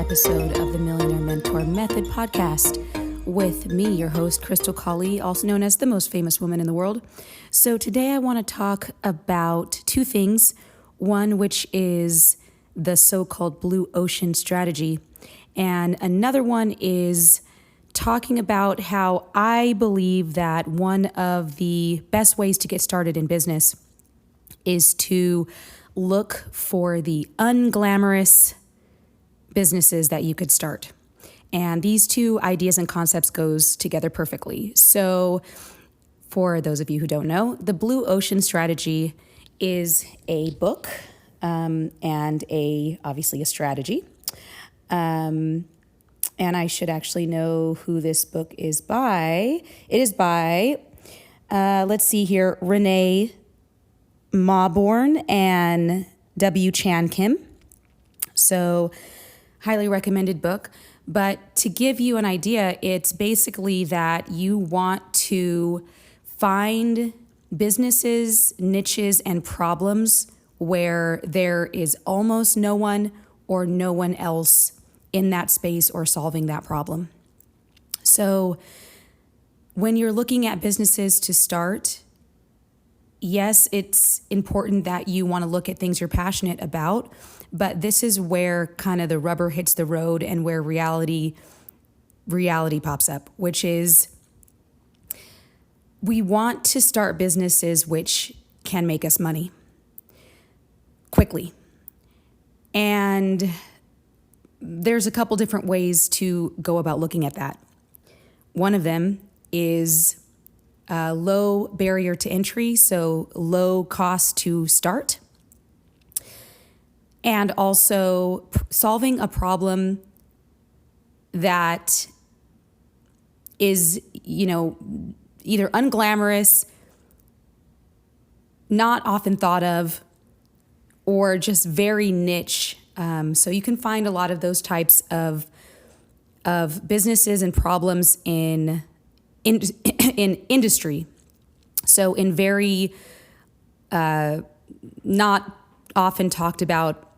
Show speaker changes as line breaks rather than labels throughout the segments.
episode of the Millionaire Mentor Method podcast with me, your host, Krystal, also known as the most famous woman in the world. So today I want to talk about two things. One, which is the so-called blue ocean strategy. And another one is talking about how I believe that one of the best ways to get started in business is to look for the unglamorous businesses that you could start. And these two ideas and concepts goes together perfectly. So for those of you who don't know, the Blue Ocean Strategy is a book and obviously a strategy. And I should actually know who this book is by. It is by, let's see here, Renee Mawborn and W. Chan Kim. So highly recommended book. But to give you an idea, it's basically that you want to find businesses, niches, and problems where there is almost no one or no one else in that space or solving that problem. So when you're looking at businesses to start, yes, it's important that you want to look at things you're passionate about, but this is where kind of the rubber hits the road and where reality pops up, which is we want to start businesses which can make us money quickly. And there's a couple different ways to go about looking at that. One of them is low barrier to entry, so low cost to start. And also solving a problem that is, either unglamorous, not often thought of, or just very niche. So you can find a lot of those types of businesses and problems in industry. So in very not often talked about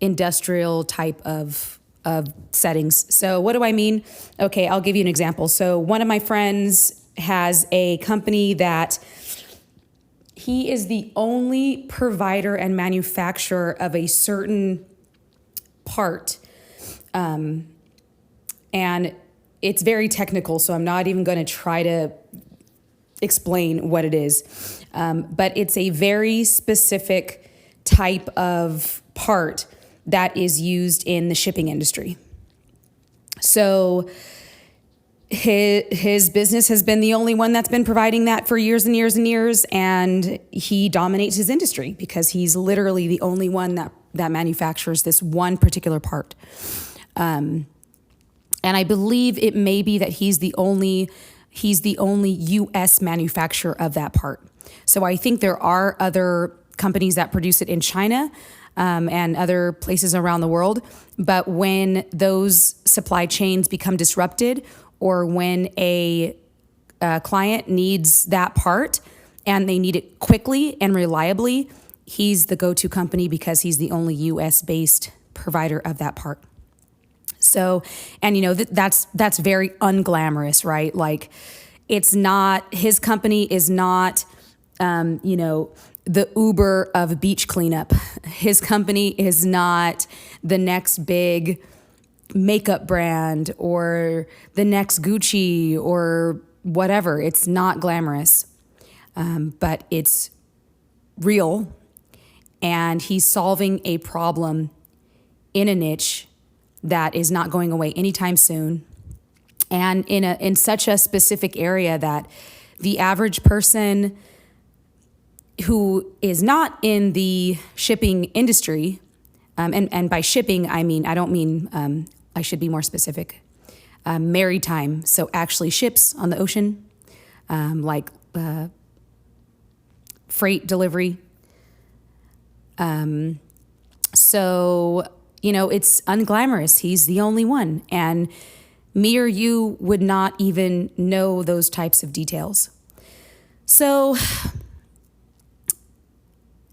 industrial type of settings. So what do I mean? Okay, I'll give you an example. So one of my friends has a company that he is the only provider and manufacturer of a certain part. And it's very technical, so I'm not even going to try to explain what it is. But it's a very specific type of part that is used in the shipping industry. So his business has been the only one that's been providing that for years and years and years, and he dominates his industry because he's literally the only one that manufactures this one particular part. And I believe it may be that he's the only U.S. manufacturer of that part. So I think there are other companies that produce it in China and other places around the world. But when those supply chains become disrupted, or when a client needs that part and they need it quickly and reliably, he's the go-to company because he's the only U.S.-based provider of that part. So, and that's very unglamorous, right? Like, it's not, his company is not, the Uber of beach cleanup. His company is not the next big makeup brand or the next Gucci or whatever. It's not glamorous, but it's real. And he's solving a problem in a niche that is not going away anytime soon, and in such a specific area that the average person who is not in the shipping industry, and by shipping I don't mean I should be more specific, maritime, so actually ships on the ocean, like freight delivery. So it's unglamorous. He's the only one. And me or you would not even know those types of details. So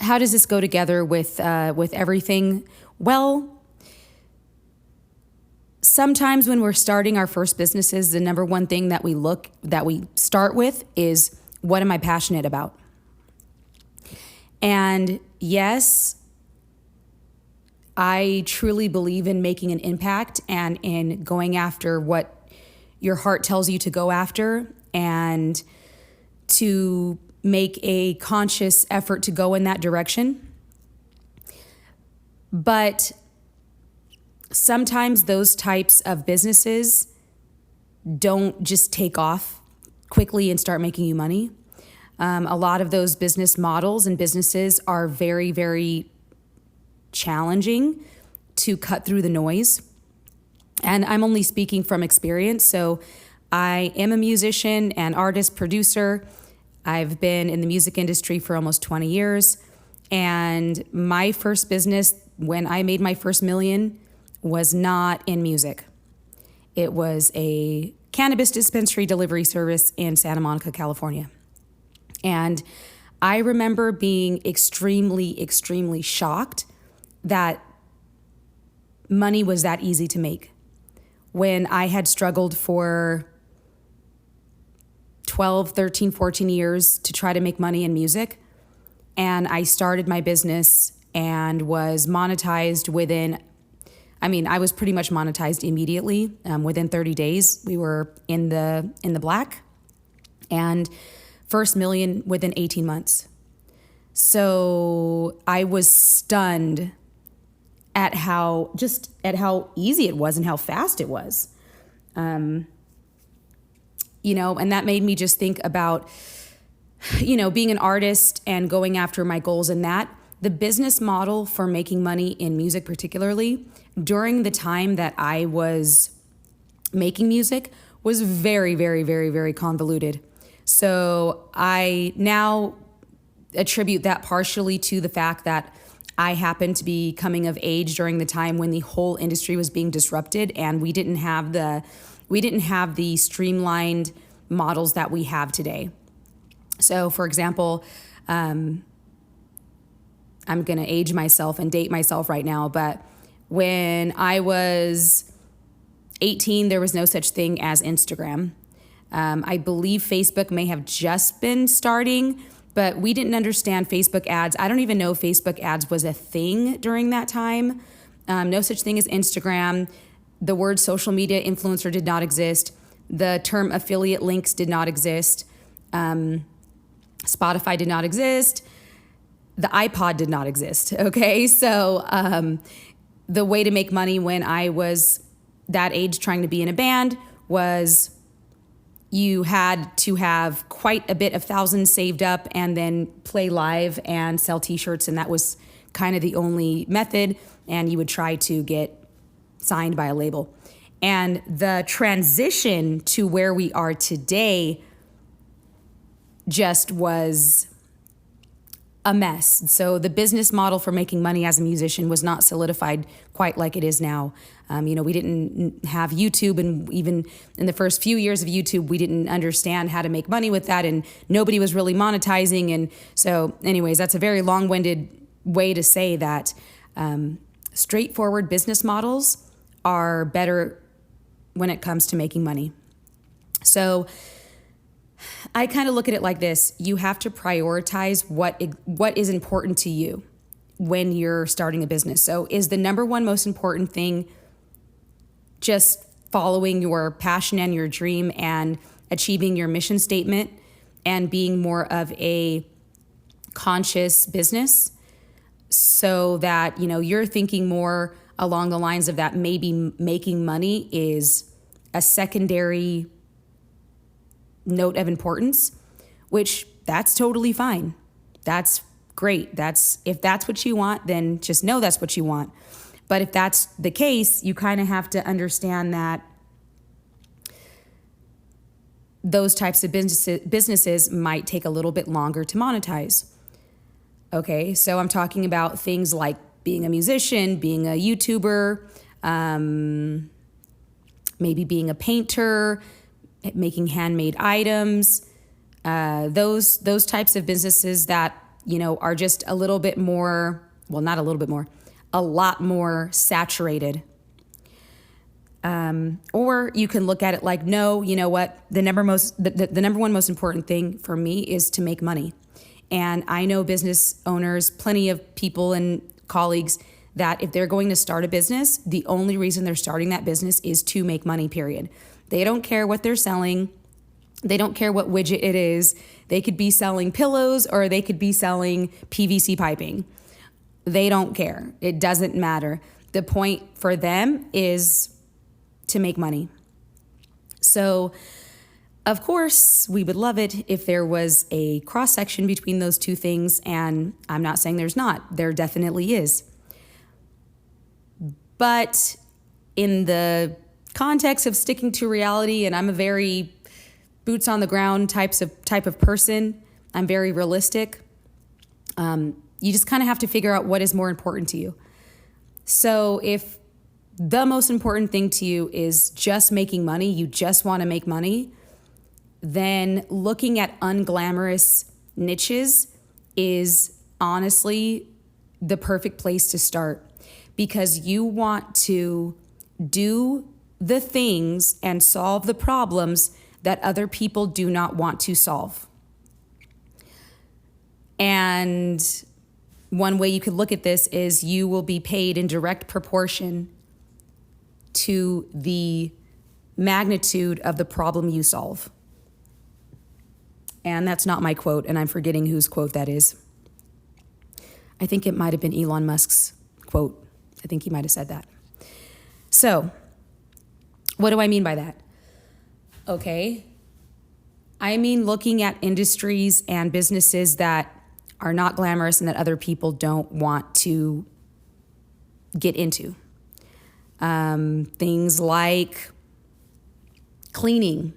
how does this go together with everything? Well, sometimes when we're starting our first businesses, the number one thing that we start with is, what am I passionate about? And yes, I truly believe in making an impact and in going after what your heart tells you to go after, and to make a conscious effort to go in that direction. But sometimes those types of businesses don't just take off quickly and start making you money. A lot of those business models and businesses are very, very challenging to cut through the noise. And I'm only speaking from experience. So I am a musician and artist, producer. I've been in the music industry for almost 20 years. And my first business, when I made my first million, was not in music. It was a cannabis dispensary delivery service in Santa Monica, California. And I remember being extremely, extremely shocked that money was that easy to make, when I had struggled for 12, 13, 14 years to try to make money in music. And I started my business and was monetized I was pretty much monetized immediately. Within 30 days, we were in the black, and first million within 18 months. So I was stunned at how easy it was and how fast it was. And that made me just think about, being an artist and going after my goals in that. The business model for making money in music, particularly during the time that I was making music, was very, very, very, very convoluted. So I now attribute that partially to the fact that I happened to be coming of age during the time when the whole industry was being disrupted, and we didn't have the streamlined models that we have today. So, for example, I'm going to age myself and date myself right now, but when I was 18, there was no such thing as Instagram. I believe Facebook may have just been starting, but we didn't understand Facebook ads. I don't even know if Facebook ads was a thing during that time. No such thing as Instagram. The word social media influencer did not exist. The term affiliate links did not exist. Spotify did not exist. The iPod did not exist. Okay, so the way to make money when I was that age trying to be in a band was you had to have quite a bit of thousands saved up and then play live and sell t-shirts, and that was kind of the only method, and you would try to get signed by a label. And the transition to where we are today just was a mess. So the business model for making money as a musician was not solidified quite like it is now. We didn't have YouTube, and even in the first few years of YouTube, we didn't understand how to make money with that, and nobody was really monetizing. And so anyways, that's a very long-winded way to say that straightforward business models are better when it comes to making money. So I kind of look at it like this. You have to prioritize what is important to you when you're starting a business. So is the number one most important thing just following your passion and your dream and achieving your mission statement and being more of a conscious business, so that, you're thinking more along the lines of that maybe making money is a secondary note of importance, which that's totally fine. That's great. If that's what you want, then just know that's what you want. But if that's the case, you kind of have to understand that those types of businesses might take a little bit longer to monetize. Okay, so I'm talking about things like being a musician, being a YouTuber, maybe being a painter, making handmade items, those types of businesses that, are just a little bit more, well, not a little bit more, a lot more saturated. Or you can look at it like, no, you know what? The number one most important thing for me is to make money. And I know business owners, plenty of people and colleagues that if they're going to start a business, the only reason they're starting that business is to make money, period. They don't care what they're selling. They don't care what widget it is. They could be selling pillows or they could be selling PVC piping. They don't care. It doesn't matter. The point for them is to make money. So, of course, we would love it if there was a cross section between those two things. And I'm not saying there's not. There definitely is. But in the context of sticking to reality, and I'm a very boots on the ground type of person, I'm very realistic. You just kind of have to figure out what is more important to you. So if the most important thing to you is just making money, you just want to make money, then looking at unglamorous niches is honestly the perfect place to start, because you want to do the things and solve the problems that other people do not want to solve. And one way you could look at this is you will be paid in direct proportion to the magnitude of the problem you solve. And that's not my quote, and I'm forgetting whose quote that is. I think it might have been Elon Musk's quote. I think he might have said that. So, what do I mean by that? Okay. I mean looking at industries and businesses that are not glamorous and that other people don't want to get into. Things like cleaning,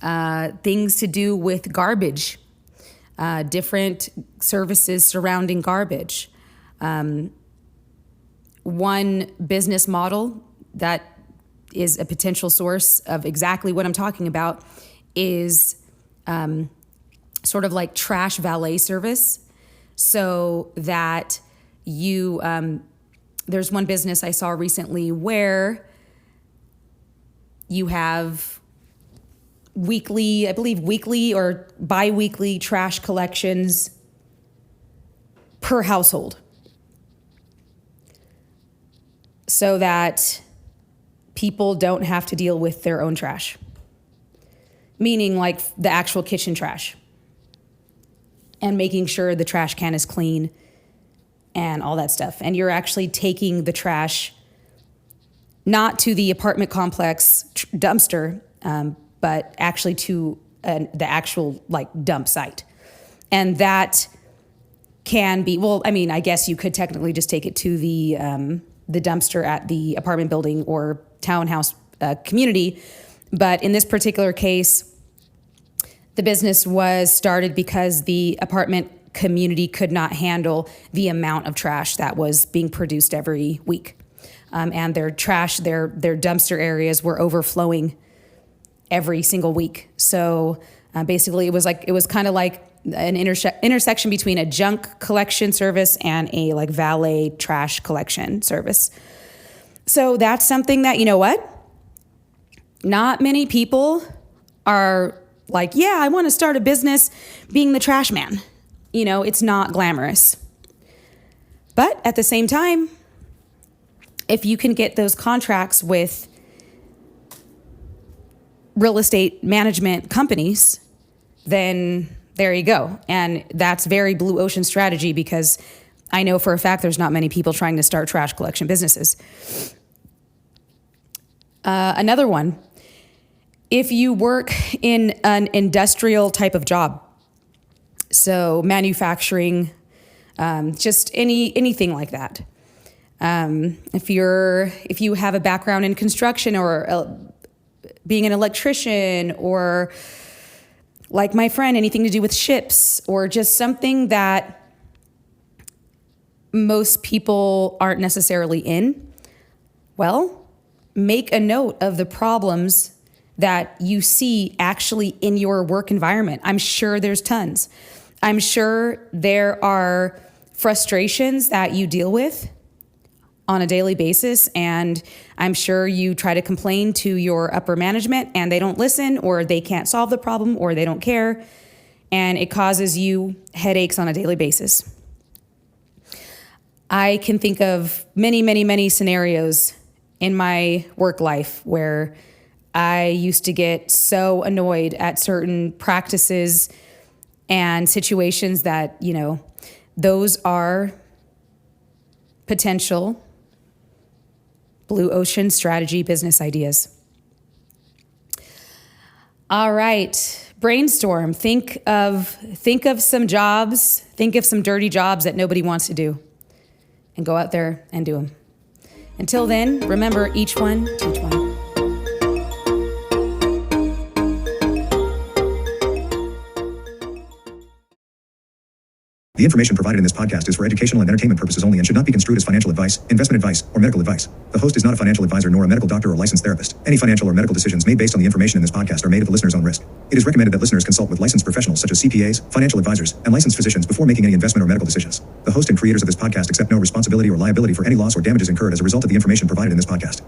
things to do with garbage, different services surrounding garbage. One business model that is a potential source of exactly what I'm talking about is sort of like trash valet service. So that you, there's one business I saw recently where you have weekly or bi-weekly trash collections per household, so that people don't have to deal with their own trash, meaning like the actual kitchen trash, and making sure the trash can is clean and all that stuff. And you're actually taking the trash not to the apartment complex dumpster, but actually to the actual like dump site. And that can be, well, I mean, I guess you could technically just take it to the dumpster at the apartment building or townhouse community. But in this particular case, the business was started because the apartment community could not handle the amount of trash that was being produced every week. And their trash, their dumpster areas were overflowing every single week. So basically it was kind of like an intersection between a junk collection service and a like valet trash collection service. So that's something that, you know what? Not many people are like, yeah, I want to start a business being the trash man. You know, it's not glamorous. But at the same time, if you can get those contracts with real estate management companies, then there you go. And that's very blue ocean strategy, because I know for a fact there's not many people trying to start trash collection businesses. Another one, if you work in an industrial type of job, so manufacturing, just anything like that. If you have a background in construction or being an electrician, or like my friend, anything to do with ships, or just something that most people aren't necessarily in, well, make a note of the problems that you see actually in your work environment. I'm sure there's tons. I'm sure there are frustrations that you deal with on a daily basis, and I'm sure you try to complain to your upper management and they don't listen, or they can't solve the problem, or they don't care, and it causes you headaches on a daily basis. I can think of many, many, many scenarios in my work life where I used to get so annoyed at certain practices and situations that, those are potential blue ocean strategy business ideas. All right, brainstorm. Think of some jobs, think of some dirty jobs that nobody wants to do, and go out there and do them. Until then, remember, each one, teach one.
The information provided in this podcast is for educational and entertainment purposes only and should not be construed as financial advice, investment advice, or medical advice. The host is not a financial advisor nor a medical doctor or licensed therapist. Any financial or medical decisions made based on the information in this podcast are made at the listener's own risk. It is recommended that listeners consult with licensed professionals such as CPAs, financial advisors, and licensed physicians before making any investment or medical decisions. The host and creators of this podcast accept no responsibility or liability for any loss or damages incurred as a result of the information provided in this podcast.